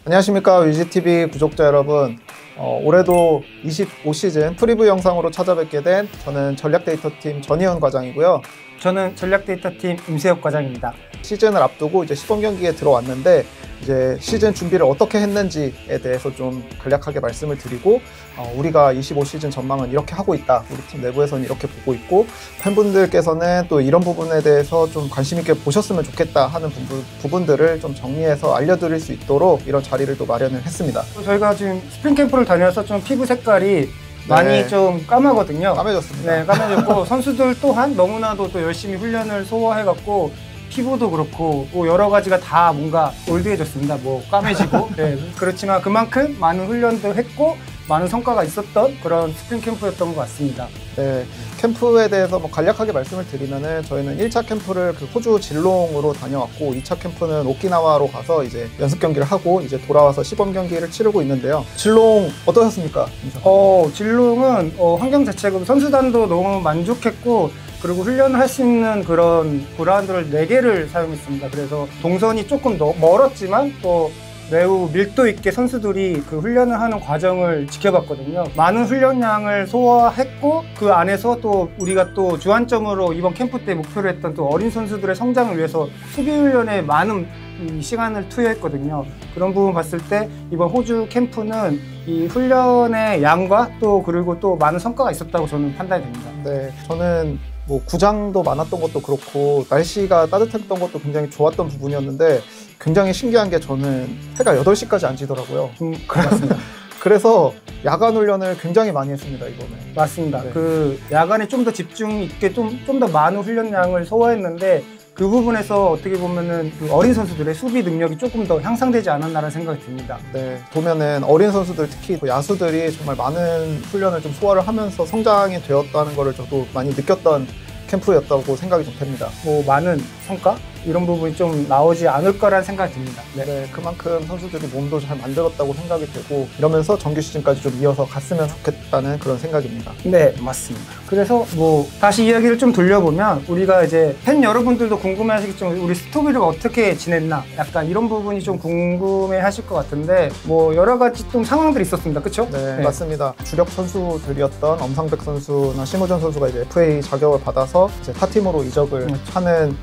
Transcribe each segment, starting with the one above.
안녕하십니까 위즈TV 구독자 여러분. 올해도 25시즌 프리뷰 영상으로 찾아뵙게 된 저는 전략데이터팀 전희원 과장이고요. 저는 전략데이터팀 임세혁 과장입니다. 시즌을 앞두고 이제 시범 경기에 들어왔는데 이제 시즌 준비를 어떻게 했는지에 대해서 좀 간략하게 말씀을 드리고 우리가 25시즌 전망은 이렇게 하고 있다. 우리 팀 내부에서는 이렇게 보고 있고 팬분들께서는 또 이런 부분에 대해서 좀 관심 있게 보셨으면 좋겠다 하는 부분들을 좀 정리해서 알려드릴 수 있도록 이런 자리를 또 마련을 했습니다. 저희가 지금 스프링 캠프를 다녀서 좀 피부 색깔이 많이 좀 까마거든요. 까매졌습니다. 네, 까매졌고 선수들 또한 너무나도 또 열심히 훈련을 소화해갖고 피부도 그렇고 뭐 여러 가지가 다 뭔가 올드해졌습니다. 뭐 까매지고 네, 그렇지만 그만큼 많은 훈련도 했고 많은 성과가 있었던 그런 스프링 캠프였던 것 같습니다. 네, 캠프에 대해서 뭐 간략하게 말씀을 드리면은 저희는 1차 캠프를 호주 질롱으로 다녀왔고 2차 캠프는 오키나와로 가서 이제 연습 경기를 하고 이제 돌아와서 시범 경기를 치르고 있는데요. 질롱 어떠셨습니까? 질롱은 환경 자체가 선수단도 너무 만족했고 그리고 훈련을 할 수 있는 그런 그라운드를 4개를 사용했습니다. 그래서 동선이 조금 멀었지만 또 매우 밀도 있게 선수들이 그 훈련을 하는 과정을 지켜봤거든요. 많은 훈련량을 소화했고 그 안에서 또 우리가 또 주안점으로 이번 캠프 때 목표로 했던 또 어린 선수들의 성장을 위해서 수비 훈련에 많은 시간을 투여했거든요. 그런 부분 봤을 때 이번 호주 캠프는 이 훈련의 양과 또 그리고 또 많은 성과가 있었다고 저는 판단이 됩니다. 네, 저는 뭐 구장도 많았던 것도 그렇고 날씨가 따뜻했던 것도 굉장히 좋았던 부분이었는데 굉장히 신기한 게 저는 해가 8시까지 안 지더라고요. 맞습니다. 그래서 야간 훈련을 굉장히 많이 했습니다, 이번에. 맞습니다. 네. 그 야간에 좀 더 집중 있게 좀 더 많은 훈련량을 소화했는데 그 부분에서 어떻게 보면은 그 어린 선수들의 수비 능력이 조금 더 향상되지 않았나라는 생각이 듭니다. 네, 보면은 어린 선수들 특히 야수들이 정말 많은 훈련을 좀 소화를 하면서 성장이 되었다는 거를 저도 많이 느꼈던 캠프였다고 생각이 좀 됩니다. 뭐 많은 성과? 이런 부분이 좀 나오지 않을 거라는 생각이 듭니다. 네, 그만큼 선수들이 몸도 잘 만들었다고 생각이 되고 이러면서 정규 시즌까지 좀 이어서 갔으면 좋겠다는 그런 생각입니다. 네, 맞습니다. 그래서 뭐 다시 이야기를 좀 돌려보면 우리가 이제 팬 여러분들도 궁금해하시겠지만 우리 스토브리가 어떻게 지냈나 약간 이런 부분이 좀 궁금해하실 것 같은데 뭐 여러 가지 좀 상황들이 있었습니다. 그렇죠? 네, 맞습니다. 주력 선수들이었던 엄상백 선수나 심우준 선수가 이제 FA 자격을 받아서 이제 타팀으로 이적을 하는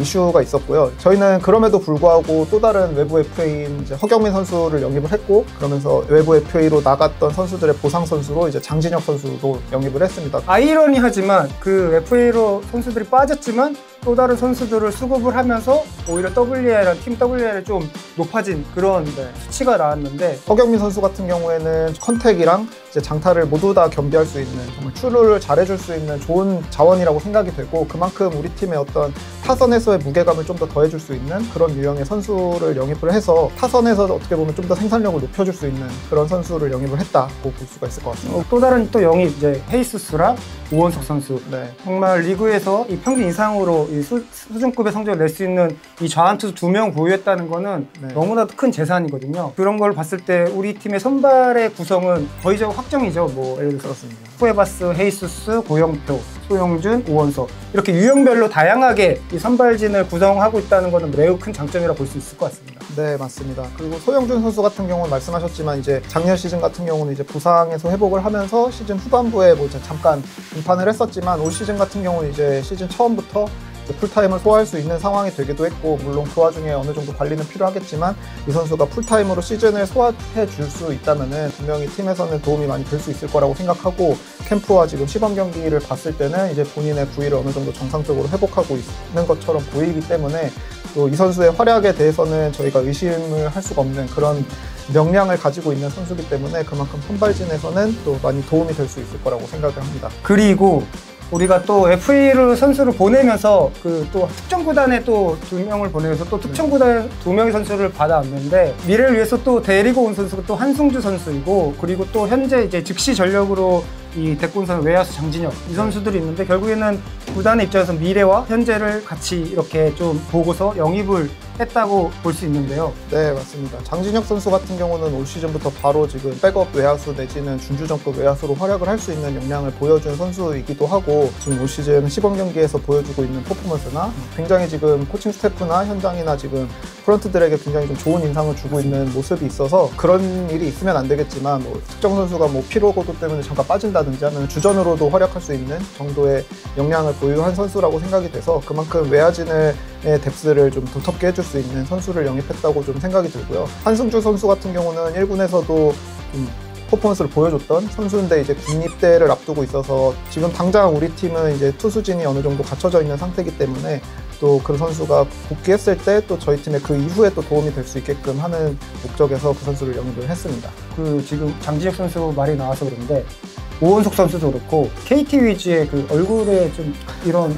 이슈가 있었고요. 저희는 그럼에도 불구하고 또 다른 외부 FA인 이제 허경민 선수를 영입을 했고 그러면서 외부 FA로 나갔던 선수들의 보상 선수로 이제 장진혁 선수도 영입을 했습니다. 아이러니하지만 그 FA로 선수들이 빠졌지만 또 다른 선수들을 수급을 하면서 오히려 WA랑 팀 WA를 좀 높아진 그런 수치가 나왔는데 허경민 선수 같은 경우에는 컨택이랑 이제 장타를 모두 다 겸비할 수 있는 정말 출루를 잘해줄 수 있는 좋은 자원이라고 생각이 되고 그만큼 우리 팀의 어떤 타선에서의 무게감을 좀 더 더해줄 수 있는 그런 유형의 선수를 영입을 해서 타선에서 어떻게 보면 좀 더 생산력을 높여줄 수 있는 그런 선수를 영입을 했다고 볼 수가 있을 것 같습니다. 또 다른 또 영입 이제 헤이수스랑 오원석 선수. 네. 정말 리그에서 이 평균 이상으로 이 수준급의 성적을 낼 수 있는 이 좌완투수 2명 보유했다는 거는 너무나도 큰 재산이거든요. 그런 걸 봤을 때 우리 팀의 선발의 구성은 거의 확정이죠. 뭐 예를 들어서 그렇습니다. 쿠에바스, 헤이수스, 고영표, 소영준, 오원석 이렇게 유형별로 다양하게 이 선발진을 구성하고 있다는 것은 매우 큰 장점이라 볼 수 있을 것 같습니다. 네, 맞습니다. 그리고 소영준 선수 같은 경우는 말씀하셨지만 이제 작년 시즌 같은 경우는 이제 부상에서 회복을 하면서 시즌 후반부에 뭐 잠깐 등판을 했었지만 올 시즌 같은 경우는 이제 시즌 처음부터 풀타임을 소화할 수 있는 상황이 되기도 했고 물론 그 와중에 어느 정도 관리는 필요하겠지만 이 선수가 풀타임으로 시즌을 소화해 줄 수 있다면은 분명히 팀에서는 도움이 많이 될 수 있을 거라고 생각하고 캠프와 지금 시범 경기를 봤을 때는 이제 본인의 부위를 어느 정도 정상적으로 회복하고 있는 것처럼 보이기 때문에 또 이 선수의 활약에 대해서는 저희가 의심을 할 수가 없는 그런 역량을 가지고 있는 선수이기 때문에 그만큼 선발진에서는 또 많이 도움이 될 수 있을 거라고 생각을 합니다. 그리고 우리가 또 FA로 선수를 보내면서 그 또 특정 구단에 또 2명을 보내서 또 특정 구단에 2명의 선수를 받아왔는데 미래를 위해서 또 데리고 온 선수가 또 한승주 선수이고 그리고 또 현재 이제 즉시 전력으로 이 데리고 온 선수 외야수 장진혁 이 선수들이 있는데 결국에는 구단의 입장에서 미래와 현재를 같이 이렇게 좀 보고서 영입을 했다고 볼 수 있는데요. 네, 맞습니다. 장진혁 선수 같은 경우는 올 시즌부터 바로 지금 백업 외야수 내지는 준주전급 외야수로 활약을 할 수 있는 역량을 보여준 선수이기도 하고, 지금 올 시즌 시범 경기에서 보여주고 있는 퍼포먼스나 굉장히 지금 코칭 스태프나 현장이나 지금 프런트들에게 굉장히 좀 좋은 인상을 주고 있는 모습이 있어서, 그런 일이 있으면 안 되겠지만 뭐 특정 선수가 뭐 피로 고도 때문에 잠깐 빠진다든지 하면 주전으로도 활약할 수 있는 정도의 역량을 보유한 선수라고 생각이 돼서, 그만큼 외야진의 뎁스를 좀 두텁게 해줄 수 있는 선수를 영입했다고 좀 생각이 들고요. 한승주 선수 같은 경우는 1군에서도 좀 퍼포먼스를 보여줬던 선수인데, 이제 군입대를 앞두고 있어서 지금 당장 우리 팀은 이제 투수진이 어느 정도 갖춰져 있는 상태이기 때문에, 또 그 선수가 복귀했을 때 또 저희 팀의 그 이후에 또 도움이 될 수 있게끔 하는 목적에서 그 선수를 영입을 했습니다. 그 지금 장진혁 선수 말이 나와서 그런데, 오원석 선수도 그렇고 KT 위즈의 그 얼굴에 좀 이런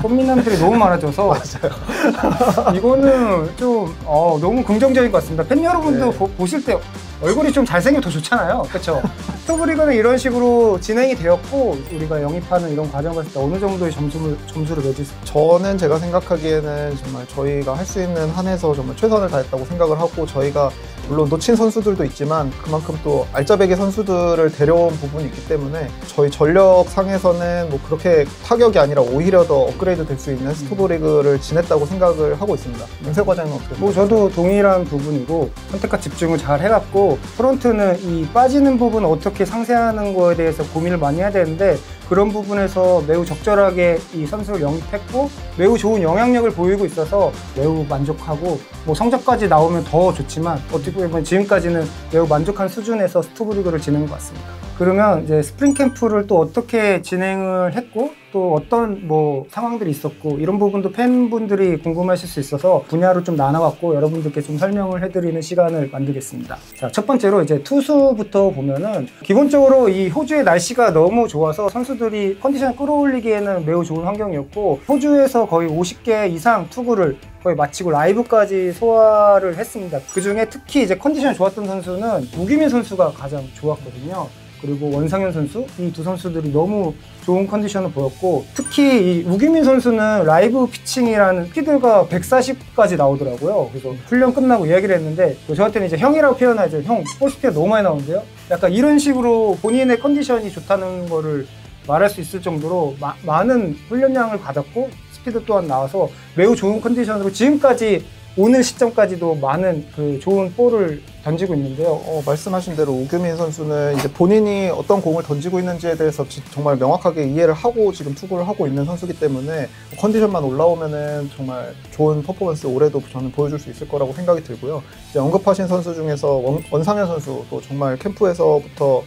꽃미남들이 너무 많아져서 맞아요. 이거는 좀 너무 긍정적인 것 같습니다. 팬 여러분도 네. 보실 때 얼굴이 좀 잘생기면 더 좋잖아요. 그렇죠? 스토브리그는 이런 식으로 진행이 되었고, 우리가 영입하는 이런 과정을 봤을 때 어느 정도의 점수를 매길 수 있을까요? 저는 제가 생각하기에는 정말 저희가 할 수 있는 한에서 정말 최선을 다했다고 생각을 하고, 저희가 물론 놓친 선수들도 있지만 그만큼 또 알짜배기 선수들을 데려온 부분이 있기 때문에 저희 전력 상에서는 뭐 그렇게 타격이 아니라 오히려 더 업그레이드 될 수 있는 스토브리그를 지냈다고 생각을 하고 있습니다. 윤세 과장은 어떻게 뭐 저도 동일한 부분이고, 선택과 집중을 잘 해갖고, 프론트는 이 빠지는 부분 어떻게 상세하는 거에 대해서 고민을 많이 해야 되는데, 그런 부분에서 매우 적절하게 이 선수를 영입했고 매우 좋은 영향력을 보이고 있어서 매우 만족하고, 뭐 성적까지 나오면 더 좋지만 어떻게 보면 지금까지는 매우 만족한 수준에서 스토브리그를 진행한 것 같습니다. 그러면 이제 스프링 캠프를 또 어떻게 진행을 했고, 또 어떤 뭐 상황들이 있었고, 이런 부분도 팬분들이 궁금하실 수 있어서 분야로 좀 나눠갖고 여러분들께 좀 설명을 해드리는 시간을 만들겠습니다. 자, 첫 번째로 이제 투수부터 보면은, 기본적으로 이 호주의 날씨가 너무 좋아서 선수들이 컨디션을 끌어올리기에는 매우 좋은 환경이었고, 호주에서 거의 50개 이상 투구를 거의 마치고 라이브까지 소화를 했습니다. 그 중에 특히 이제 컨디션이 좋았던 선수는 우기민 선수가 가장 좋았거든요. 그리고 원상현 선수, 이 두 선수들이 너무 좋은 컨디션을 보였고, 특히 이 우기민 선수는 라이브 피칭이라는 스피드가 140까지 나오더라고요. 그래서 훈련 끝나고 이야기를 했는데, 저한테는 이제 형이라고 표현하죠. 형, 볼 스피드가 너무 많이 나오는데요? 약간 이런 식으로 본인의 컨디션이 좋다는 거를 말할 수 있을 정도로 많은 훈련량을 받았고, 스피드 또한 나와서 매우 좋은 컨디션으로 지금까지 오늘 시점까지도 많은 그 좋은 볼을 던지고 있는데요. 말씀하신 대로 우규민 선수는 이제 본인이 어떤 공을 던지고 있는지에 대해서 정말 명확하게 이해를 하고 지금 투구를 하고 있는 선수이기 때문에, 컨디션만 올라오면은 정말 좋은 퍼포먼스 올해도 저는 보여줄 수 있을 거라고 생각이 들고요. 이제 언급하신 선수 중에서 원상현 선수도 정말 캠프에서부터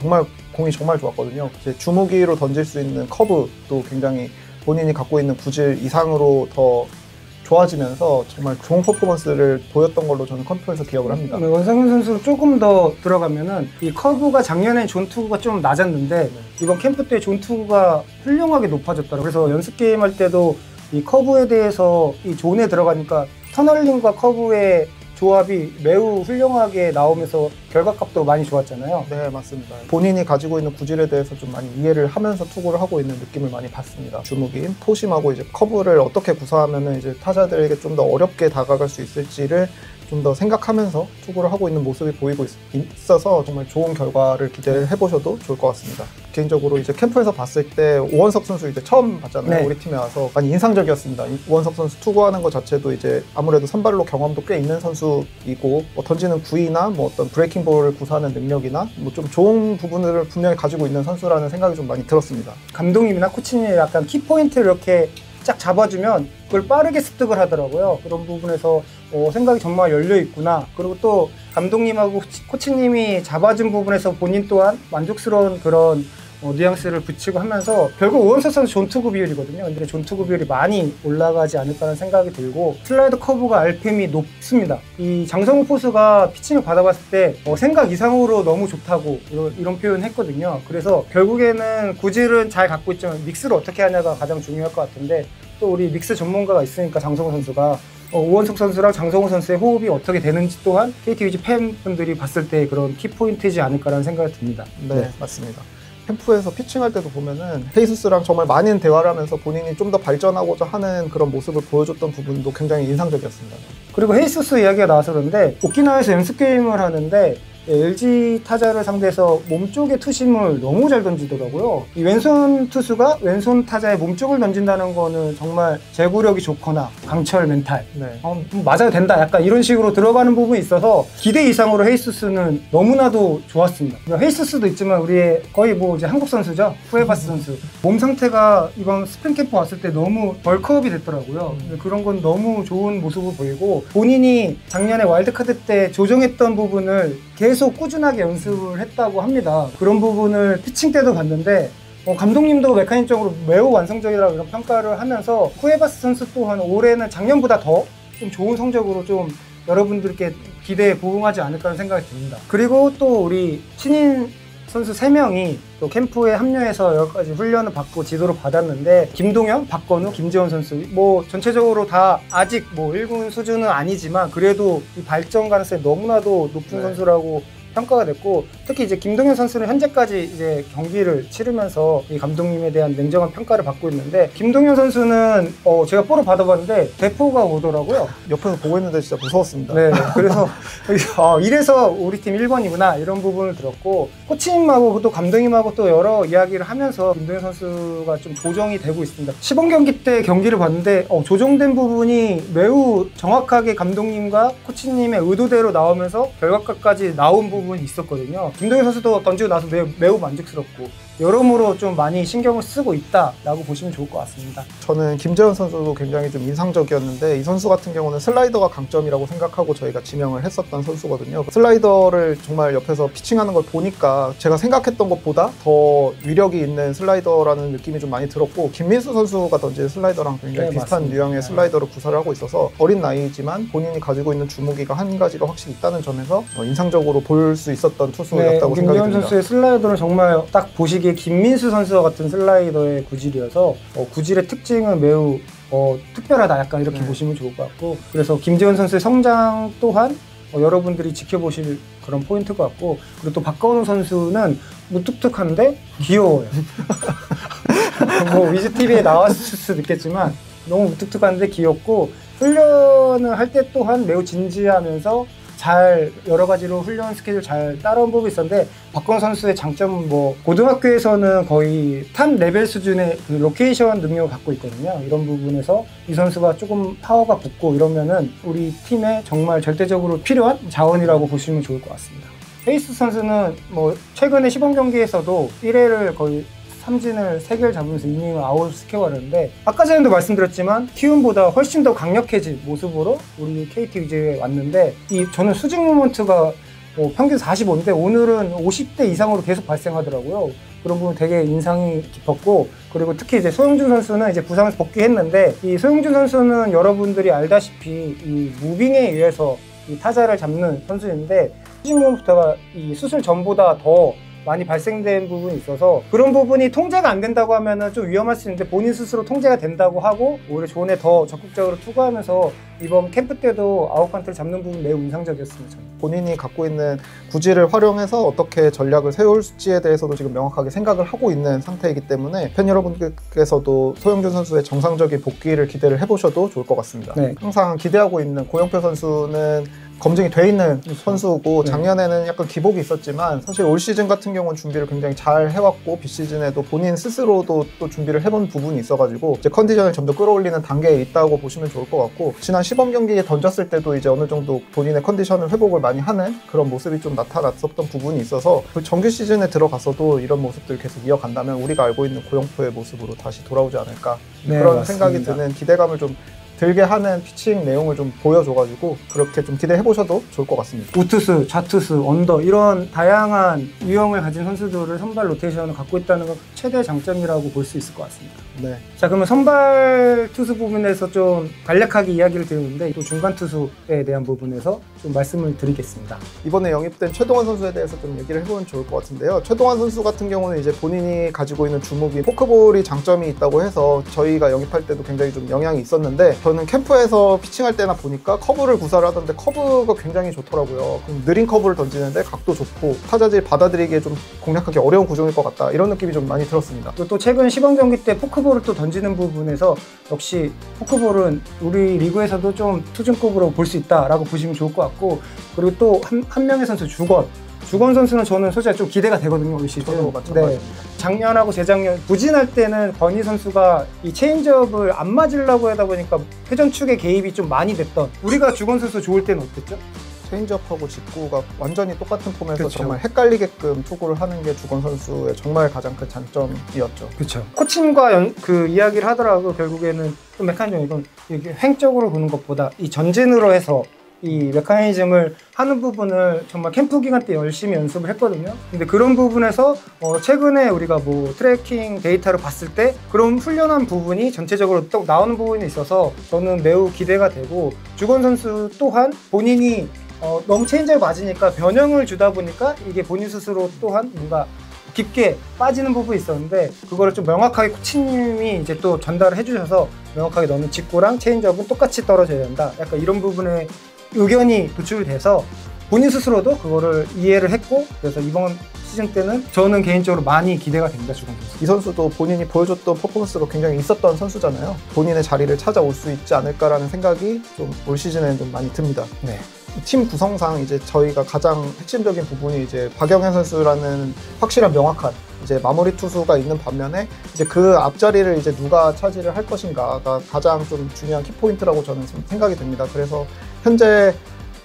정말 공이 정말 좋았거든요. 이제 주무기로 던질 수 있는 커브도 굉장히 본인이 갖고 있는 구질 이상으로 더 좋아지면서 정말 좋은 퍼포먼스를 보였던 걸로 저는 컴퓨터에서 기억을 합니다. 원상현 선수 조금 더 들어가면은, 이 커브가 작년엔 존 투구가 좀 낮았는데 이번 캠프 때 존 투구가 훌륭하게 높아졌더라고요. 그래서 연습 게임 할 때도 이 커브에 대해서 이 존에 들어가니까 터널링과 커브의 조합이 매우 훌륭하게 나오면서 결과값도 많이 좋았잖아요. 네, 맞습니다. 본인이 가지고 있는 구질에 대해서 좀 많이 이해를 하면서 투구를 하고 있는 느낌을 많이 받습니다. 주무기인 포심하고 이제 커브를 어떻게 구사하면은 이제 타자들에게 좀 더 어렵게 다가갈 수 있을지를 좀 더 생각하면서 투구를 하고 있는 모습이 보이고 있어서 정말 좋은 결과를 기대를 해보셔도 좋을 것 같습니다. 개인적으로 이제 캠프에서 봤을 때 오원석 선수 이제 처음 봤잖아요. 네. 우리 팀에 와서 많이 인상적이었습니다. 오원석 선수 투구하는 것 자체도 이제 아무래도 선발로 경험도 꽤 있는 선수이고, 뭐 던지는 구위나 뭐 어떤 브레이킹 볼을 구사하는 능력이나 뭐 좀 좋은 부분을 분명히 가지고 있는 선수라는 생각이 좀 많이 들었습니다. 감독님이나 코치님이 약간 키포인트를 이렇게 쫙 잡아주면 그걸 빠르게 습득을 하더라고요. 그런 부분에서 생각이 정말 열려 있구나. 그리고 또 감독님하고 코치님이 잡아준 부분에서 본인 또한 만족스러운 그런 뉘앙스를 붙이고 하면서, 결국 오원석 선수 존투구 비율이거든요. 근데 존투구 비율이 많이 올라가지 않을까라는 생각이 들고, 슬라이더 커브가 RPM이 높습니다. 이 장성우 포수가 피칭을 받아봤을 때 생각 이상으로 너무 좋다고 이런 표현을 했거든요. 그래서 결국에는 구질은 잘 갖고 있지만 믹스를 어떻게 하냐가 가장 중요할 것 같은데, 또 우리 믹스 전문가가 있으니까 장성우 선수가 오원석 선수랑 장성우 선수의 호흡이 어떻게 되는지 또한 KT 위즈 팬분들이 봤을 때 그런 키포인트이지 않을까라는 생각이 듭니다. 네, 맞습니다. 캠프에서 피칭할 때도 보면은 헤이수스랑 정말 많은 대화를 하면서 본인이 좀 더 발전하고자 하는 그런 모습을 보여줬던 부분도 굉장히 인상적이었습니다. 그리고 헤이수스 이야기가 나와서 그런데 오키나와에서 연습 게임을 하는데 LG 타자를 상대해서 몸쪽에 투심을 너무 잘 던지더라고요. 이 왼손 투수가 왼손 타자의 몸쪽을 던진다는 거는 정말 제구력이 좋거나 강철 멘탈 맞아도 된다 약간 이런 식으로 들어가는 부분이 있어서 기대 이상으로 헤이수스는 너무나도 좋았습니다. 헤이수스도 있지만 우리의 거의 뭐 이제 한국 선수죠. 쿠에바스 선수 몸 상태가 이번 스프링 캠프 왔을 때 너무 벌크업이 됐더라고요. 그런 건 너무 좋은 모습을 보이고 본인이 작년에 와일드카드 때 조정했던 부분을 계속 꾸준하게 연습을 했다고 합니다. 그런 부분을 피칭 때도 봤는데 감독님도 메카닉적으로 매우 완성적이라고 이런 평가를 하면서 쿠에바스 선수 또한 올해는 작년보다 더 좀 좋은 성적으로 좀 여러분들께 기대에 부응하지 않을까 생각이 듭니다. 그리고 또 우리 신인 선수 3명이 또 캠프에 합류해서 여러 가지 훈련을 받고 지도를 받았는데 김동현, 박건우, 김재원 선수 뭐 전체적으로 다 아직 뭐 1군 수준은 아니지만 그래도 이 발전 가능성이 너무나도 높은 선수라고 평가가 됐고 특히 이제 김동현 선수는 현재까지 이제 경기를 치르면서 이 감독님에 대한 냉정한 평가를 받고 있는데 김동현 선수는 제가 볼을 받아봤는데 대포가 오더라고요. 옆에서 보고 있는데 진짜 무서웠습니다. 네, 그래서 이래서 우리 팀 1번이구나 이런 부분을 들었고 코치님하고 또 감독님하고 또 여러 이야기를 하면서 김동현 선수가 좀 조정이 되고 있습니다. 시범 경기 때 경기를 봤는데 조정된 부분이 매우 정확하게 감독님과 코치님의 의도대로 나오면서 결과까지 나온 부분이 있었거든요. 김동현 선수도 던지고 나서 매우 만족스럽고 여러모로 좀 많이 신경을 쓰고 있다라고 보시면 좋을 것 같습니다. 저는 김재원 선수도 굉장히 좀 인상적이었는데 이 선수 같은 경우는 슬라이더가 강점이라고 생각하고 저희가 지명을 했었던 선수거든요. 슬라이더를 정말 옆에서 피칭하는 걸 보니까 제가 생각했던 것보다 더 위력이 있는 슬라이더라는 느낌이 좀 많이 들었고 김민수 선수가 던진 슬라이더랑 굉장히 비슷한 맞습니다. 유형의 슬라이더를 구사를 하고 있어서 어린 나이지만 본인이 가지고 있는 주무기가 한 가지가 확실히 있다는 점에서 인상적으로 볼 수 있었던 투수였다고 생각이 듭니다. 김재원 선수의 슬라이더는 정말 딱 보시기에 김민수 선수와 같은 슬라이더의 구질이어서 구질의 특징은 매우 특별하다 약간 이렇게 보시면 좋을 것 같고 그래서 김재원 선수의 성장 또한 여러분들이 지켜보실 그런 포인트 것 같고 그리고 또 박건우 선수는 무뚝뚝한데 귀여워요. 뭐 위즈TV에 나왔을 수도 있겠지만 너무 무뚝뚝한데 귀엽고 훈련을 할 때 또한 매우 진지하면서 잘 여러 가지로 훈련 스케줄 잘 따라온 부분이 있었는데 박건우 선수의 장점은 뭐 고등학교에서는 거의 탑 레벨 수준의 그 로케이션 능력을 갖고 있거든요. 이런 부분에서 이 선수가 조금 파워가 붙고 이러면은 우리 팀에 정말 절대적으로 필요한 자원이라고 보시면 좋을 것 같습니다. 헤이스 선수는 뭐 최근에 시범 경기에서도 1회를 거의 삼진을 3개를 잡으면서 이닝을 아웃 시켜버렸는데 아까 전에도 말씀드렸지만 키움보다 훨씬 더 강력해진 모습으로 우리 KT 위즈에 왔는데 저는 수직 모먼트가 평균 45인데 오늘은 50대 이상으로 계속 발생하더라고요. 그런 부분 되게 인상이 깊었고 그리고 특히 이제 소영준 선수는 이제 부상에서 복귀했는데 이 소영준 선수는 여러분들이 알다시피 이 무빙에 의해서 이 타자를 잡는 선수인데 수직 모먼트가 이 수술 전보다 더 많이 발생된 부분이 있어서 그런 부분이 통제가 안 된다고 하면은 좀 위험할 수 있는데 본인 스스로 통제가 된다고 하고 오히려 존에 더 적극적으로 투구하면서 이번 캠프 때도 아웃카운트를 잡는 부분 매우 인상적이었습니다. 본인이 갖고 있는 구질을 활용해서 어떻게 전략을 세울지에 대해서도 지금 명확하게 생각을 하고 있는 상태이기 때문에 팬 여러분께서도 소영준 선수의 정상적인 복귀를 기대를 해보셔도 좋을 것 같습니다. 네. 항상 기대하고 있는 고영표 선수는 검증이 돼 있는 선수고 작년에는 약간 기복이 있었지만 사실 올 시즌 같은 경우는 준비를 굉장히 잘 해왔고 비시즌에도 본인 스스로도 또 준비를 해본 부분이 있어가지고 이제 컨디션을 좀 더 끌어올리는 단계에 있다고 보시면 좋을 것 같고 지난 시범 경기에 던졌을 때도 이제 어느 정도 본인의 컨디션을 회복을 많이 하는 그런 모습이 좀 나타났었던 부분이 있어서 그 정규 시즌에 들어가서도 이런 모습들 계속 이어간다면 우리가 알고 있는 고영표의 모습으로 다시 돌아오지 않을까 그런 맞습니다. 생각이 드는 기대감을 좀 들게 하는 피칭 내용을 좀 보여줘가지고 그렇게 좀 기대해보셔도 좋을 것 같습니다. 우투수, 좌투수, 언더 이런 다양한 유형을 가진 선수들을 선발 로테이션을 갖고 있다는 건 최대 장점이라고 볼 수 있을 것 같습니다. 네. 자, 그러면 선발 투수 부분에서 좀 간략하게 이야기를 드렸는데 또 중간 투수에 대한 부분에서 좀 말씀을 드리겠습니다. 이번에 영입된 최동환 선수에 대해서 좀 얘기를 해보면 좋을 것 같은데요. 최동환 선수 같은 경우는 이제 본인이 가지고 있는 주목이 포크볼이 장점이 있다고 해서 저희가 영입할 때도 굉장히 좀 영향이 있었는데 저는 캠프에서 피칭할 때나 보니까 커브를 구사를 하던데 커브가 굉장히 좋더라고요. 느린 커브를 던지는데 각도 좋고 타자들이 받아들이기에 좀 공략하기 어려운 구종일 것 같다, 이런 느낌이 좀 많이 들었습니다. 또 최근 시범 경기 때 포크볼을 또 던지는 부분에서 역시 포크볼은 우리 리그에서도 좀 수준급으로 볼 수 있다라고 보시면 좋을 것 같고, 그리고 또 한 명의 선수 주건 선수는 저는 솔직히 좀 기대가 되거든요, 올 시즌. 저도 마찬가지입니다. 작년하고 재작년 부진할 때는 버니 선수가 이 체인지업을 안 맞으려고 하다 보니까 회전축의 개입이 좀 많이 됐던, 우리가 주건 선수 좋을 때는 어땠죠? 체인지업하고 직구가 완전히 똑같은 폼에서 그쵸. 정말 헷갈리게끔 투구를 하는 게 주건 선수의 정말 가장 큰 장점이었죠. 그렇죠. 코칭과 그 이야기를 하더라도 결국에는 좀 메커니즘, 이건 이게 횡적으로 보는 것보다 이 전진으로 해서 이 메커니즘을 하는 부분을 정말 캠프 기간 때 열심히 연습을 했거든요. 근데 그런 부분에서 최근에 우리가 뭐 트래킹 데이터를 봤을 때 그런 훈련한 부분이 전체적으로 또 나오는 부분이 있어서 저는 매우 기대가 되고, 주건 선수 또한 본인이 너무 체인지를 맞으니까 변형을 주다 보니까 이게 본인 스스로 또한 뭔가 깊게 빠지는 부분이 있었는데, 그거를 좀 명확하게 코치님이 이제 또 전달을 해주셔서 명확하게 너는 직구랑 체인지업은 똑같이 떨어져야 된다, 약간 이런 부분에 의견이 도출돼서 본인 스스로도 그거를 이해를 했고, 그래서 이번 시즌 때는 저는 개인적으로 많이 기대가 됩니다, 주건 선수. 이 선수도 본인이 보여줬던 퍼포먼스가 굉장히 있었던 선수잖아요. 본인의 자리를 찾아올 수 있지 않을까라는 생각이 좀 올 시즌에는 좀 많이 듭니다. 네. 팀 구성상 이제 저희가 가장 핵심적인 부분이 이제 박영현 선수라는 확실한 명확한 이제 마무리 투수가 있는 반면에 이제 그 앞자리를 이제 누가 차지를 할 것인가가 가장 좀 중요한 키포인트라고 저는 생각이 됩니다. 그래서 현재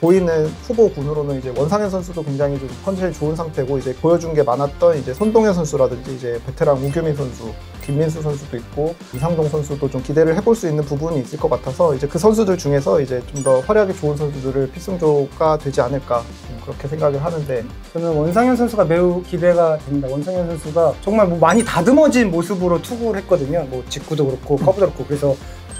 보이는 후보군으로는 이제 원상현 선수도 굉장히 좀 컨디션이 좋은 상태고, 이제 보여준 게 많았던 이제 손동현 선수라든지 이제 베테랑 우규민 선수, 김민수 선수도 있고 이상동 선수도 좀 기대를 해볼 수 있는 부분이 있을 것 같아서, 이제 그 선수들 중에서 이제 좀 더 활약이 좋은 선수들을 필승조가 되지 않을까, 그렇게 생각을 하는데, 저는 원상현 선수가 매우 기대가 됩니다. 원상현 선수가 정말 뭐 많이 다듬어진 모습으로 투구를 했거든요. 뭐 직구도 그렇고 커브도 그렇고, 그래서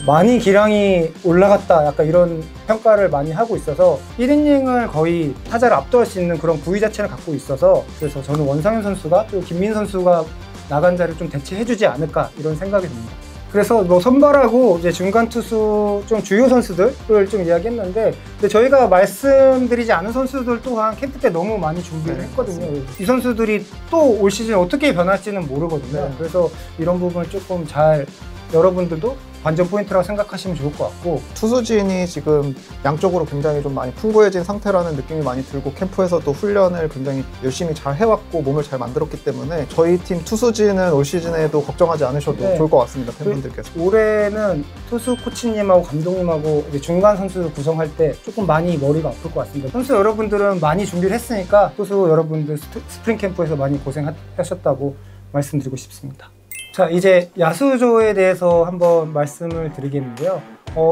많이 기량이 올라갔다, 약간 이런 평가를 많이 하고 있어서 1이닝을 거의 타자를 압도할 수 있는 그런 부위 자체를 갖고 있어서, 그래서 저는 원상현 선수가 또 김민 선수가 나간 자리를 좀 대체해주지 않을까, 이런 생각이 듭니다. 그래서 뭐 선발하고 이제 중간 투수 좀 주요 선수들을 좀 이야기했는데, 근데 저희가 말씀드리지 않은 선수들 또한 캠프 때 너무 많이 준비를 했거든요. 이 선수들이 또 올 시즌 어떻게 변할지는 모르거든요. 그래서 이런 부분을 조금 잘 여러분들도 관전 포인트라고 생각하시면 좋을 것 같고, 투수진이 지금 양쪽으로 굉장히 좀 많이 풍부해진 상태라는 느낌이 많이 들고, 캠프에서도 훈련을 굉장히 열심히 잘 해왔고 몸을 잘 만들었기 때문에 저희 팀 투수진은 올 시즌에도 걱정하지 않으셔도 좋을 것 같습니다, 팬분들께서. 올해는 투수 코치님하고 감독님하고 이제 중간 선수 구성할 때 조금 많이 머리가 아플 것 같습니다. 선수 여러분들은 많이 준비를 했으니까 투수 여러분들 스프링 캠프에서 많이 고생하셨다고 말씀드리고 싶습니다. 자, 이제 야수조에 대해서 한번 말씀을 드리겠는데요.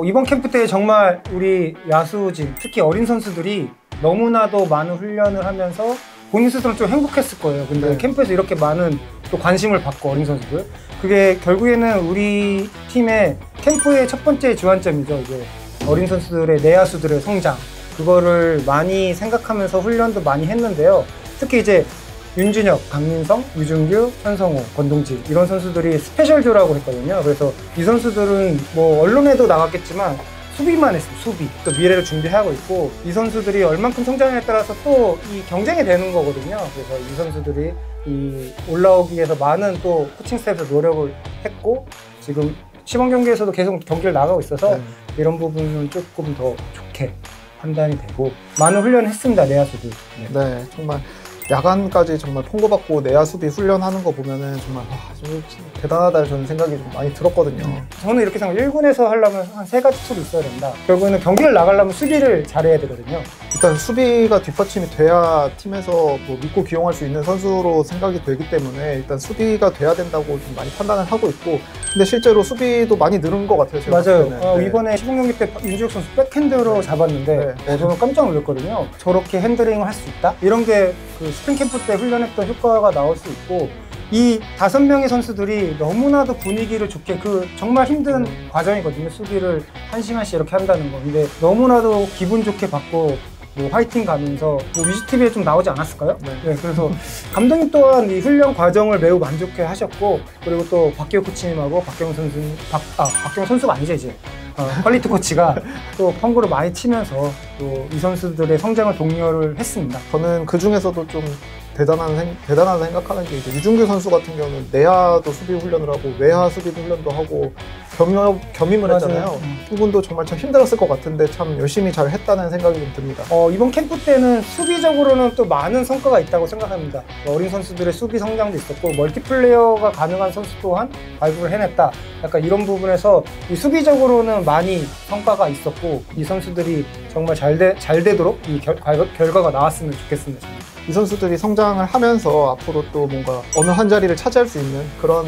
이번 캠프 때 정말 우리 야수진, 특히 어린 선수들이 너무나도 많은 훈련을 하면서 본인 스스로는 좀 행복했을 거예요. 근데 캠프에서 이렇게 많은 또 관심을 받고, 어린 선수들, 그게 결국에는 우리 팀의 캠프의 첫 번째 주안점이죠. 이제 어린 선수들의, 내야수들의 성장, 그거를 많이 생각하면서 훈련도 많이 했는데요. 특히 이제 윤준혁, 강민성, 유준규, 현성호, 권동지, 이런 선수들이 스페셜조라고 했거든요. 그래서 이 선수들은 뭐 언론에도 나갔겠지만 수비만 했어요. 수비. 또 미래를 준비하고 있고, 이 선수들이 얼만큼 성장에 따라서 또 이 경쟁이 되는 거거든요. 그래서 이 선수들이 이 올라오기 위해서 많은 또 코칭 스태프에서 노력을 했고, 지금 시범 경기에서도 계속 경기를 나가고 있어서 이런 부분은 조금 더 좋게 판단이 되고, 많은 훈련을 했습니다, 내야수들. 네, 정말 야간까지 정말 통보받고 내야 수비 훈련하는 거 보면은 정말 좀 대단하다, 저는 생각이 좀 많이 들었거든요. 저는 이렇게 생각해요. 1군에서 하려면 한 3가지 툴이 있어야 된다. 결국에는 경기를 나가려면 수비를 잘해야 되거든요. 일단 수비가 뒷받침이 돼야 팀에서 뭐 믿고 기용할 수 있는 선수로 생각이 되기 때문에 일단 수비가 돼야 된다고 좀 많이 판단을 하고 있고, 근데 실제로 수비도 많이 늘은 것 같아요, 제가 봤을 때는. 이번에 시범 경기 때 윤주혁 선수 백핸드로 잡았는데 저는 깜짝 놀랐거든요. 저렇게 핸들링을 할 수 있다? 이런 게 그 스프링 캠프 때 훈련했던 효과가 나올 수 있고, 이 5명의 선수들이 너무나도 분위기를 좋게, 그 정말 힘든 과정이거든요. 수비를 1시간씩 이렇게 한다는 거. 근데 너무나도 기분 좋게 받고 뭐 화이팅 가면서 뭐 뮤직TV에 좀 나오지 않았을까요? 네, 그래서 감독님 또한 이 훈련 과정을 매우 만족해 하셨고, 그리고 또 박기호 코치님하고 박경 선수가 아니죠, 이제 퀄리티 코치가 또 펑구를 많이 치면서 또 이 선수들의 성장을 독려를 했습니다. 저는 그 중에서도 좀 대단하다 생각하는 게 이제 유준규 선수 같은 경우는 내야도 수비 훈련을 하고 외야 수비 훈련도 하고 겸임을 맞아요. 했잖아요. 그분도 정말 참 힘들었을 것 같은데 참 열심히 잘 했다는 생각이 좀 듭니다. 이번 캠프 때는 수비적으로는 또 많은 성과가 있다고 생각합니다. 어린 선수들의 수비 성장도 있었고 멀티플레이어가 가능한 선수 또한 발굴을 해냈다. 약간 이런 부분에서 이 수비적으로는 많이 성과가 있었고 이 선수들이 정말 잘 되도록 이 결과가 나왔으면 좋겠습니다. 이 선수들이 성장을 하면서 앞으로 또 뭔가 어느 한 자리를 차지할 수 있는 그런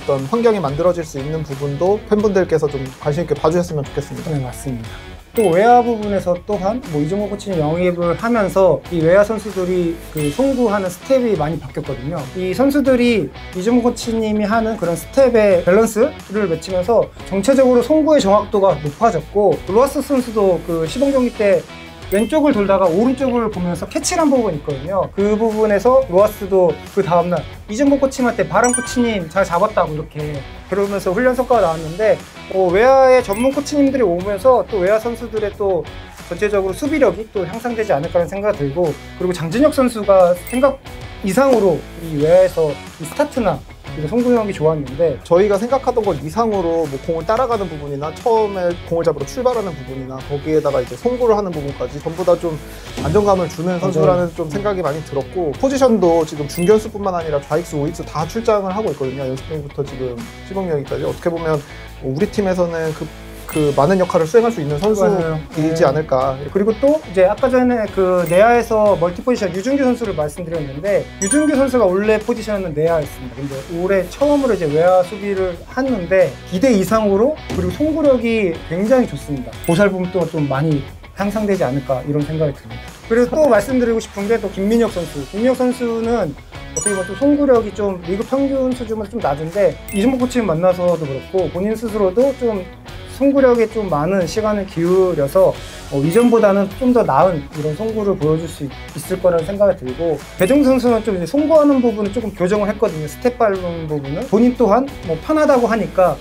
어떤 환경이 만들어질 수 있는 부분도 팬분들께서 좀 관심 있게 봐주셨으면 좋겠습니다. 네, 맞습니다. 또 외야 부분에서 또한 이종호 코치님 영입을 하면서 이 외야 선수들이 그 송구하는 스텝이 많이 바뀌었거든요. 이 선수들이 이종호 코치님이 하는 그런 스텝의 밸런스를 맺히면서 전체적으로 송구의 정확도가 높아졌고 로하스 선수도 그 시범 경기 때 왼쪽을 돌다가 오른쪽을 보면서 캐치를 한 부분이 있거든요. 그 부분에서 로하스도 그 다음날 이정복 코치님한테 바람 코치님 잘 잡았다고 이렇게 그러면서 훈련 성과가 나왔는데 외야의 전문 코치님들이 오면서 또 외야 선수들의 또 전체적으로 수비력이 또 향상되지 않을까라는 생각이 들고 그리고 장진혁 선수가 생각 이상으로 이 외야에서 이 스타트나 송구형이 좋았는데 저희가 생각하던 것 이상으로 뭐 공을 따라가는 부분이나 처음에 공을 잡으러 출발하는 부분이나 거기에다가 이제 송구를 하는 부분까지 전부 다 좀 안정감을 주는 선수라는 좀 생각이 많이 들었고 포지션도 지금 중견수뿐만 아니라 좌익수, 우익수 다 출장을 하고 있거든요. 연습생부터 지금 시범경기까지 어떻게 보면 우리 팀에서는 그 많은 역할을 수행할 수 있는 선수이지 않을까. 그리고 또 이제 아까 전에 그 내야에서 멀티 포지션 유준규 선수를 말씀드렸는데 유준규 선수가 원래 포지션은 내야였습니다. 근데 올해 처음으로 이제 외야 수비를 했는데 기대 이상으로 그리고 송구력이 굉장히 좋습니다. 보살품도 좀 많이 향상되지 않을까 이런 생각이 듭니다. 그리고 또 말씀드리고 싶은 게 또 김민혁 선수는 어떻게 보면 또 송구력이 좀 리그 평균 수준은 좀 낮은데 이종복 코치님 만나서도 그렇고 본인 스스로도 좀 송구력에 좀 많은 시간을 기울여서 이전보다는 좀 더 나은 이런 송구를 보여줄 수 있을 거라는 생각이 들고 배정 선수는 좀 이제 송구하는 부분을 조금 교정을 했거든요. 스텝 밟는 부분은 본인 또한 편하다고 하니까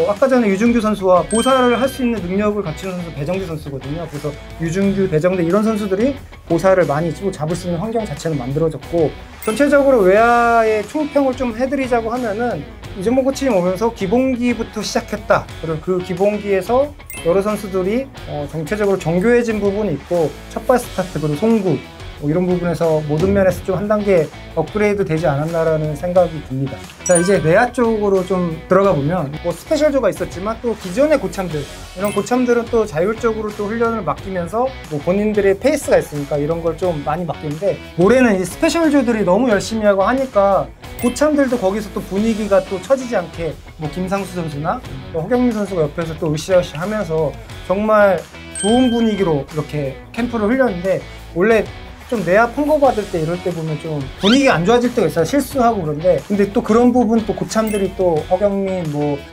아까 전에 유준규 선수와 보살을 할 수 있는 능력을 갖춘 선수 배정대 선수거든요. 그래서 유준규, 배정대 이런 선수들이 보살을 많이 잡을 수 있는 환경 자체는 만들어졌고 전체적으로 외야의 총평을 좀 해드리자고 하면은 이정복 코치님 오면서 기본기부터 시작했다. 그리고 그 기본기에서 여러 선수들이 정체적으로 정교해진 부분이 있고 첫발 스타트 그리고 송구 이런 부분에서 모든 면에서 좀 한 단계 업그레이드 되지 않았나라는 생각이 듭니다. 자, 이제 내야 쪽으로 좀 들어가 보면 스페셜조가 있었지만 또 기존의 고참들 이런 고참들은 또 자율적으로 또 훈련을 맡기면서 본인들의 페이스가 있으니까 이런 걸 좀 많이 맡기는데 올해는 이 스페셜조들이 너무 열심히 하고 하니까 고참들도 거기서 또 분위기가 또 처지지 않게 김상수 선수나 또 허경민 선수가 옆에서 또 으쌰으쌰 하면서 정말 좋은 분위기로 이렇게 캠프를 흘렸는데 원래 좀 내야 펑거 받을 때 이럴 때 보면 좀 분위기가 안 좋아질 때가 있어요. 실수하고 그런데 근데 또 그런 부분 또 고참들이 또 허경민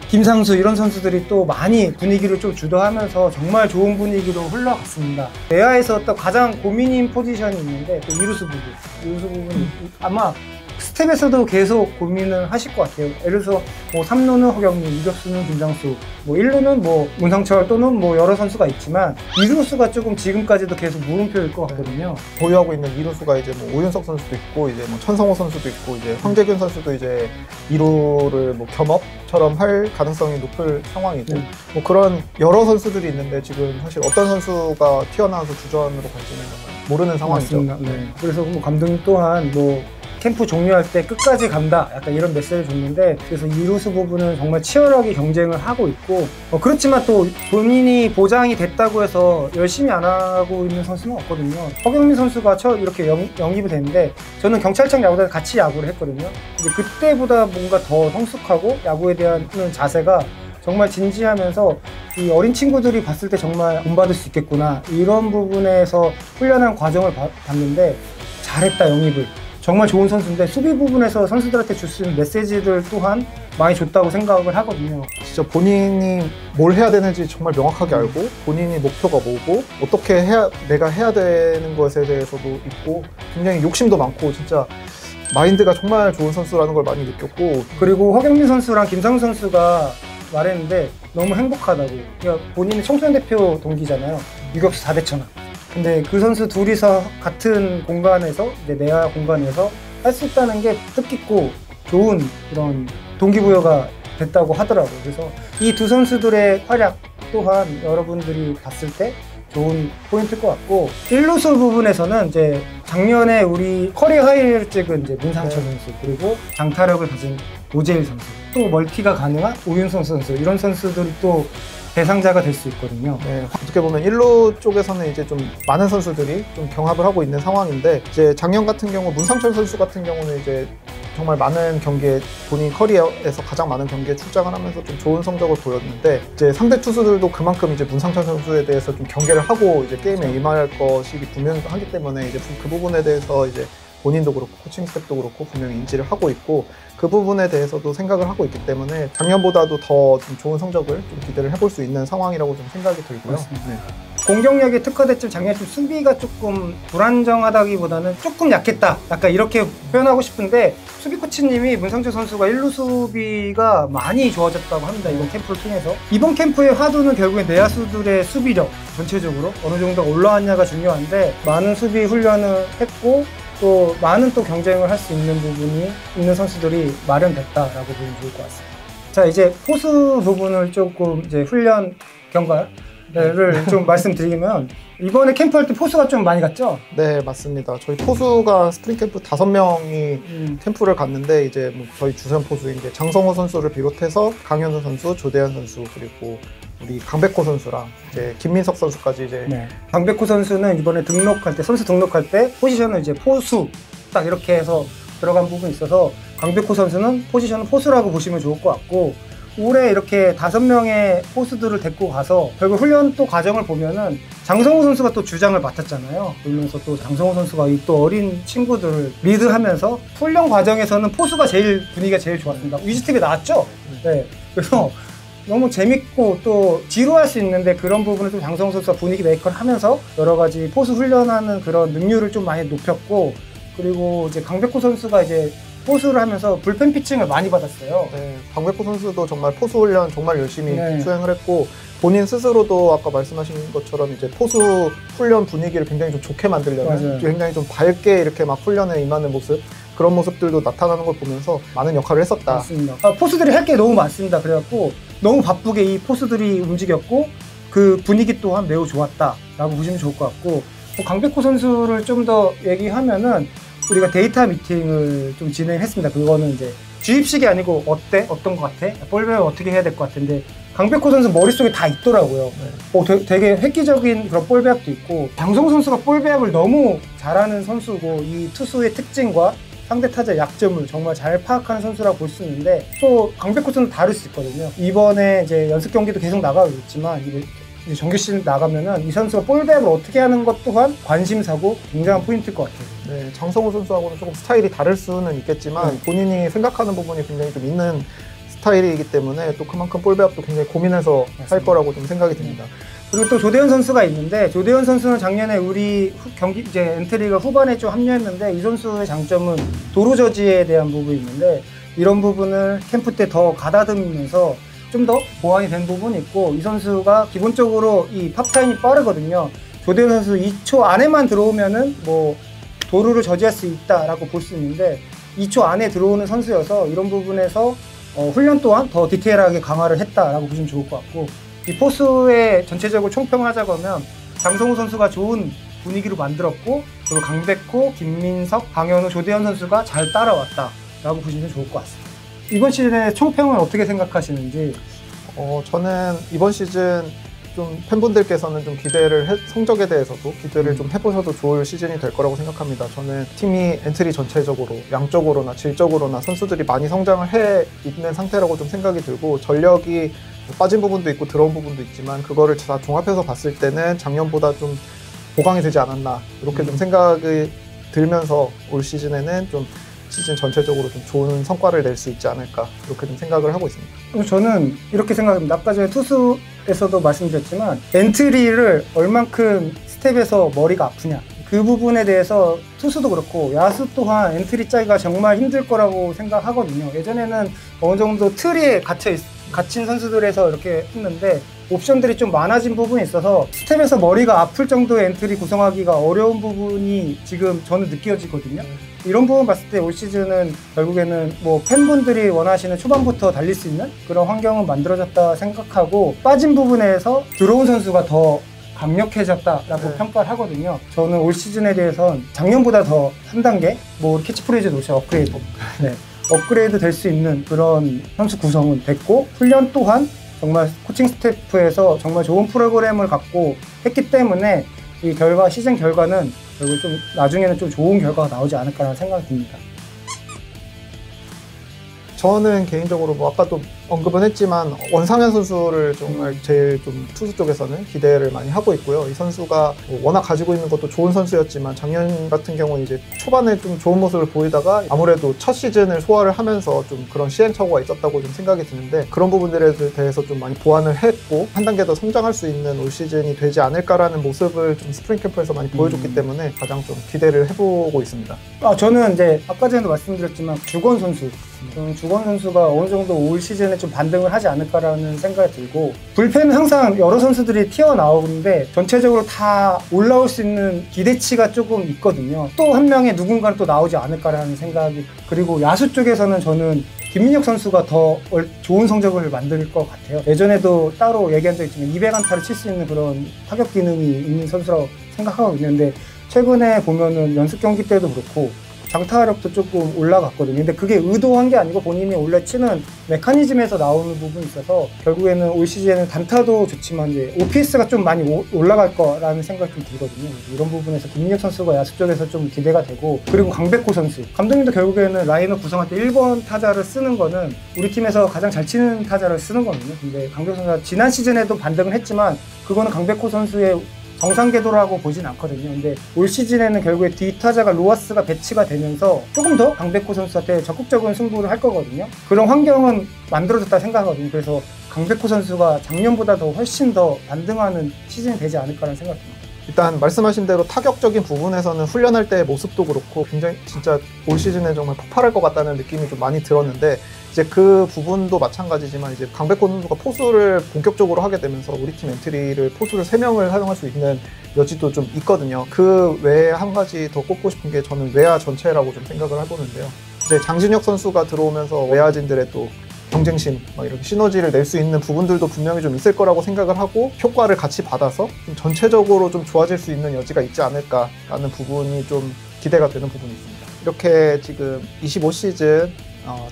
김상수 이런 선수들이 또 많이 분위기를 좀 주도하면서 정말 좋은 분위기로 흘러갔습니다. 내야에서 또 가장 고민인 포지션이 있는데 또 이루수 부분 아마 스텝에서도 계속 고민을 하실 것 같아요. 예를 들어서 3루는 허경민, 유격수는 김상수, 1루는 문상철 또는 여러 선수가 있지만 2루수가 조금 지금까지도 계속 물음표일 것 같거든요. 보유하고 있는 2루수가 이제 오윤석 선수도 있고 이제 천성호 선수도 있고 이제 황재균 선수도 이제 2루를 겸업처럼 할 가능성이 높을 상황이고 그런 여러 선수들이 있는데 지금 사실 어떤 선수가 튀어나와서 주전으로 갈지는 정말 모르는 상황이죠. 맞습니다. 네. 그래서 감독님 또한 캠프 종료할 때 끝까지 간다 약간 이런 메시지를 줬는데 그래서 이루수 부분은 정말 치열하게 경쟁을 하고 있고 그렇지만 또 본인이 보장이 됐다고 해서 열심히 안 하고 있는 선수는 없거든요. 허경민 선수가 이렇게 영입이 됐는데 저는 경찰청 야구단에 같이 야구를 했거든요. 근데 그때보다 뭔가 더 성숙하고 야구에 대한 자세가 정말 진지하면서 이 어린 친구들이 봤을 때 정말 본받을 수 있겠구나 이런 부분에서 훈련한 과정을 봤는데 잘했다 영입을. 정말 좋은 선수인데 수비 부분에서 선수들한테 줄 수 있는 메시지들 또한 많이 줬다고 생각을 하거든요. 진짜 본인이 뭘 해야 되는지 정말 명확하게 알고 본인이 목표가 뭐고 어떻게 내가 해야 되는 것에 대해서도 있고 굉장히 욕심도 많고 진짜 마인드가 정말 좋은 선수라는 걸 많이 느꼈고 그리고 허경민 선수랑 김상수 선수가 말했는데 너무 행복하다고. 그러니까 본인이 청소년 대표 동기잖아요. 유격수 4대 천왕. 근데 그 선수 둘이서 같은 공간에서 이제 내야 공간에서 할 수 있다는 게 뜻깊고 좋은 이런 동기부여가 됐다고 하더라고요. 그래서 이 두 선수들의 활약 또한 여러분들이 봤을 때 좋은 포인트일 것 같고, 1루수 부분에서는 이제 작년에 우리 커리어 하이를 찍은 이제 문상철 선수, 그리고 장타력을 가진 오재일 선수, 또 멀티가 가능한 오윤성 선수, 이런 선수들이 또 대상자가 될 수 있거든요. 네, 어떻게 보면 1루 쪽에서는 이제 좀 많은 선수들이 좀 경합을 하고 있는 상황인데, 이제 작년 같은 경우 문상철 선수 같은 경우는 이제 정말 많은 경기에 본인 커리어에서 가장 많은 경기에 출장을 하면서 좀 좋은 성적을 보였는데, 이제 상대 투수들도 그만큼 이제 문상철 선수에 대해서 좀 경계를 하고 이제 게임에 임할 것이 분명하기 때문에 이제 그 부분에 대해서 이제 본인도 그렇고 코칭 스태프도 그렇고 분명히 인지를 하고 있고, 그 부분에 대해서도 생각을 하고 있기 때문에 작년보다도 더 좀 좋은 성적을 좀 기대를 해볼 수 있는 상황이라고 좀 생각이 들고요. 네. 공격력이 특화됐지만 작년에 좀 수비가 조금 불안정하다기보다는 조금 약했다, 약간 이렇게 표현하고 싶은데, 수비 코치님이 문상철 선수가 1루 수비가 많이 좋아졌다고 합니다. 이번 캠프를 통해서. 이번 캠프의 화두는 결국에 내야수들의 수비력 전체적으로 어느 정도 올라왔냐가 중요한데, 많은 수비 훈련을 했고 또 많은 또 경쟁을 할 수 있는 부분이 있는 선수들이 마련됐다라고 보면 좋을 것 같습니다. 자, 이제 포수 부분을 조금 이제 훈련 경과를 좀 말씀드리면, 이번에 캠프할 때 포수가 좀 많이 갔죠? 네, 맞습니다. 저희 포수가 스프링 캠프 5명이 캠프를 갔는데, 이제 뭐 저희 주전 포수인 게 장성호 선수를 비롯해서 강현우 선수, 조대현 선수, 그리고 우리 강백호 선수랑 이제 김민석 선수까지 이제. 네. 강백호 선수는 이번에 등록할 때, 선수 등록할 때 포지션을 이제 포수 딱 이렇게 해서 들어간 부분이 있어서, 강백호 선수는 포지션은 포수라고 보시면 좋을 것 같고, 올해 이렇게 5명의 포수들을 데리고 가서 결국 훈련 또 과정을 보면은 장성호 선수가 또 주장을 맡았잖아요. 그러면서 또 장성호 선수가 이 또 어린 친구들을 리드하면서 훈련 과정에서는 포수가 분위기가 제일 좋았습니다. 위즈TV에 나왔죠? 네. 그래서 너무 재밌고 또 지루할 수 있는데, 그런 부분을 좀 장성호 선수가 분위기 메이커를 하면서 여러 가지 포수 훈련하는 그런 능률을 좀 많이 높였고, 그리고 이제 강백호 선수가 이제 포수를 하면서 불펜 피칭을 많이 받았어요. 네, 강백호 선수도 정말 포수 훈련 정말 열심히 수행을 했고, 본인 스스로도 아까 말씀하신 것처럼 이제 포수 훈련 분위기를 굉장히 좀 좋게 만들려는, 굉장히 좀 밝게 이렇게 막 훈련에 임하는 모습, 그런 모습들도 나타나는 걸 보면서 많은 역할을 했었다. 맞습니다. 포수들이 할 게 너무 많습니다. 그래갖고 너무 바쁘게 이 포수들이 움직였고, 그 분위기 또한 매우 좋았다라고 보시면 좋을 것 같고, 강백호 선수를 좀 더 얘기하면은, 우리가 데이터 미팅을 좀 진행했습니다. 그거는 이제 주입식이 아니고 어때? 어떤 것 같아? 볼배합 어떻게 해야 될 것 같은데, 강백호 선수 머릿속에 다 있더라고요. 되게 획기적인 그런 볼배합도 있고, 장성호 선수가 볼배합을 너무 잘하는 선수고, 이 투수의 특징과 상대 타자의 약점을 정말 잘 파악하는 선수라고 볼 수 있는데, 또 강백호 선수는 다를 수 있거든요. 이번에 이제 연습 경기도 계속 나가고 있지만, 이제 정규 시즌 나가면은 이 선수가 볼배합을 어떻게 하는 것 또한 관심사고 굉장한 포인트일 것 같아요. 네, 장성호 선수하고는 조금 스타일이 다를 수는 있겠지만, 본인이 생각하는 부분이 굉장히 좀 있는 스타일이기 때문에 또 그만큼 볼배합도 굉장히 고민해서 할 거라고 좀 생각이 듭니다. 그리고 또 조대현 선수가 있는데, 조대현 선수는 작년에 우리 경기 이제 엔트리가 후반에 좀 합류했는데, 이 선수의 장점은 도루 저지에 대한 부분이 있는데, 이런 부분을 캠프 때 더 가다듬으면서 좀 더 보완이 된 부분이 있고, 이 선수가 기본적으로 이 팝타임이 빠르거든요. 조대현 선수 2초 안에만 들어오면은 뭐 도루를 저지할 수 있다라고 볼 수 있는데, 2초 안에 들어오는 선수여서 이런 부분에서 훈련 또한 더 디테일하게 강화를 했다라고 보시면 좋을 것 같고, 이 포수의 전체적으로 총평을 하자고 하면, 장성호 선수가 좋은 분위기로 만들었고, 그리고 강백호, 김민석, 강현우, 조대현 선수가 잘 따라왔다라고 보시면 좋을 것 같습니다. 이번 시즌의 총평은 어떻게 생각하시는지? 저는 이번 시즌 좀 팬분들께서는 좀 성적에 대해서도 기대를 좀 해보셔도 좋을 시즌이 될 거라고 생각합니다. 저는 팀이 엔트리 전체적으로 양적으로나 질적으로나 선수들이 많이 성장을 해 있는 상태라고 좀 생각이 들고, 전력이 빠진 부분도 있고 들어온 부분도 있지만, 그거를 다 종합해서 봤을 때는 작년보다 좀 보강이 되지 않았나, 이렇게 좀 생각이 들면서 올 시즌에는 좀 시즌 전체적으로 좀 좋은 성과를 낼 수 있지 않을까, 이렇게 좀 생각을 하고 있습니다. 저는 이렇게 생각합니다. 아까 전에 투수에서도 말씀드렸지만, 엔트리를 얼만큼 스텝에서 머리가 아프냐, 그 부분에 대해서 투수도 그렇고 야수 또한 엔트리 짜기가 정말 힘들 거라고 생각하거든요. 예전에는 어느 정도 틀에 갇혀 갇힌 선수들에서 이렇게 했는데 옵션들이 좀 많아진 부분이 있어서 스텝에서 머리가 아플 정도의 엔트리 구성하기가 어려운 부분이 지금 저는 느껴지거든요. 이런 부분 봤을 때 올 시즌은 결국에는 뭐 팬분들이 원하시는 초반부터 달릴 수 있는 그런 환경은 만들어졌다 생각하고 빠진 부분에서 들어온 선수가 더 강력해졌다라고 평가를 하거든요. 저는 올 시즌에 대해서는 작년보다 더 한 단계 뭐 캐치프레이즈 노션 업그레이드 업그레이드 될 수 있는 그런 선수 구성은 됐고 훈련 또한 정말 코칭 스태프에서 정말 좋은 프로그램을 갖고 했기 때문에 이 결과 시즌 결과는 결국 좀 나중에는 좀 좋은 결과가 나오지 않을까라는 생각이 듭니다. 저는 개인적으로 뭐 아까도 언급은 했지만 원상현 선수를 정말 제일 좀 투수 쪽에서는 기대를 많이 하고 있고요. 이 선수가 뭐 워낙 가지고 있는 것도 좋은 선수였지만 작년 같은 경우는 이제 초반에 좀 좋은 모습을 보이다가 아무래도 첫 시즌을 소화를 하면서 좀 그런 시행착오가 있었다고 좀 생각이 드는데 그런 부분들에 대해서 좀 많이 보완을 했고 한 단계 더 성장할 수 있는 올 시즌이 되지 않을까라는 모습을 좀 스프링 캠프에서 많이 보여줬기 때문에 가장 좀 기대를 해보고 있습니다. 저는 이제 아까 전에도 말씀드렸지만 주건 선수 주건 선수가 어느 정도 올 시즌에 좀 반등을 하지 않을까라는 생각이 들고 불펜은 항상 여러 선수들이 튀어나오는데 전체적으로 다 올라올 수 있는 기대치가 조금 있거든요. 또 한 명의 누군가는 또 나오지 않을까라는 생각이 그리고 야수 쪽에서는 저는 김민혁 선수가 더 좋은 성적을 만들 것 같아요. 예전에도 따로 얘기한 적 있지만 200안타를 칠 수 있는 그런 타격 기능이 있는 선수라고 생각하고 있는데 최근에 보면은 연습 경기 때도 그렇고 장타력도 조금 올라갔거든요. 근데 그게 의도한 게 아니고 본인이 원래 치는 메커니즘에서 나오는 부분이 있어서 결국에는 올 시즌에는 단타도 좋지만 이제 OPS가 좀 많이 올라갈 거라는 생각이 좀 들거든요. 이런 부분에서 김민혁 선수가 야수 쪽에서 좀 기대가 되고 그리고 강백호 선수 감독님도 결국에는 라인업 구성할 때 1번 타자를 쓰는 거는 우리 팀에서 가장 잘 치는 타자를 쓰는 거거든요. 근데 강백호 선수가 지난 시즌에도 반등을 했지만 그거는 강백호 선수의 정상 궤도라고 보진 않거든요. 근데 올 시즌에는 결국에 뒷타자가 로하스가 배치가 되면서 조금 더 강백호 선수한테 적극적인 승부를 할 거거든요. 그런 환경은 만들어졌다 생각하거든요. 그래서 강백호 선수가 작년보다 더 훨씬 더 반등하는 시즌이 되지 않을까라는 생각이 듭니다. 일단 말씀하신 대로 타격적인 부분에서는 훈련할 때의 모습도 그렇고 굉장히 진짜 올 시즌에 정말 폭발할 것 같다는 느낌이 좀 많이 들었는데 이제 그 부분도 마찬가지지만 이제 강백호 선수가 포수를 본격적으로 하게 되면서 우리 팀 엔트리를 포수를 3명을 사용할 수 있는 여지도 좀 있거든요. 그 외에 한 가지 더 꼽고 싶은 게 저는 외야 전체라고 좀 생각을 해보는데요. 이제 장진혁 선수가 들어오면서 외야진들의 또 경쟁심, 막 이렇게 시너지를 낼 수 있는 부분들도 분명히 좀 있을 거라고 생각을 하고 효과를 같이 받아서 좀 전체적으로 좀 좋아질 수 있는 여지가 있지 않을까라는 부분이 좀 기대가 되는 부분이 있습니다. 이렇게 지금 25시즌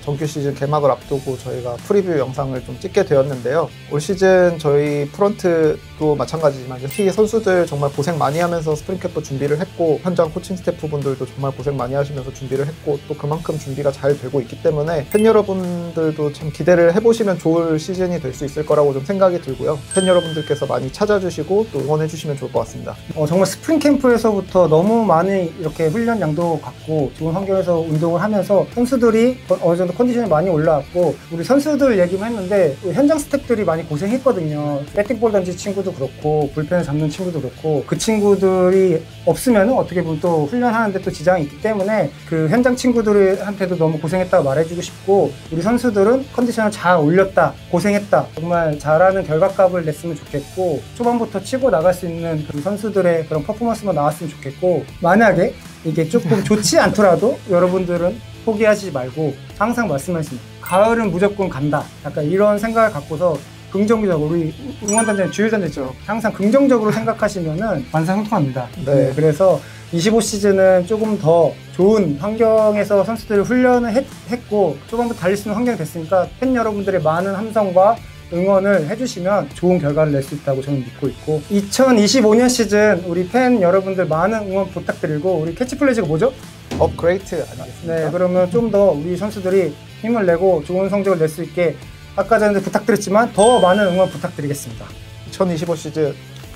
정규 시즌 개막을 앞두고 저희가 프리뷰 영상을 좀 찍게 되었는데요. 올 시즌 저희 프런트도 마찬가지지만 특히 선수들 정말 고생 많이 하면서 스프링 캠프 준비를 했고 현장 코칭 스태프분들도 정말 고생 많이 하시면서 준비를 했고 또 그만큼 준비가 잘 되고 있기 때문에 팬 여러분들도 참 기대를 해보시면 좋을 시즌이 될 수 있을 거라고 좀 생각이 들고요. 팬 여러분들께서 많이 찾아주시고 또 응원해주시면 좋을 것 같습니다. 정말 스프링 캠프에서부터 너무 많이 이렇게 훈련 양도 갖고 좋은 환경에서 운동을 하면서 선수들이 어느 정도 컨디션이 많이 올라왔고 우리 선수들 얘기만 했는데 현장 스태프들이 많이 고생했거든요. 배팅볼 던진 친구도 그렇고 불펜을 잡는 친구도 그렇고 그 친구들이 없으면 어떻게 보면 또 훈련하는데 또 지장이 있기 때문에 그 현장 친구들한테도 너무 고생했다고 말해주고 싶고 우리 선수들은 컨디션을 잘 올렸다 고생했다 정말 잘하는 결과값을 냈으면 좋겠고 초반부터 치고 나갈 수 있는 그 선수들의 그런 퍼포먼스만 나왔으면 좋겠고 만약에 이게 조금 좋지 않더라도 여러분들은 포기하지 말고 항상 말씀하십니다. 가을은 무조건 간다. 약간 이런 생각을 갖고서 긍정적으로 우리 응원단장 주일단장처럼 항상 긍정적으로 생각하시면은 만사형통합니다. 네, 그래서 25시즌은 조금 더 좋은 환경에서 선수들을 훈련을 했고 초반부터 달릴 수 있는 환경이 됐으니까 팬 여러분들의 많은 함성과 응원을 해주시면 좋은 결과를 낼 수 있다고 저는 믿고 있고 2025년 시즌 우리 팬 여러분들 많은 응원 부탁드리고 우리 캐치플레이즈가 뭐죠? 업그레이드 아니겠습니까? 네, 그러면 좀 더 우리 선수들이 힘을 내고 좋은 성적을 낼 수 있게 아까 전에 부탁드렸지만 더 많은 응원 부탁드리겠습니다. 2025 시즌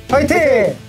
파이팅!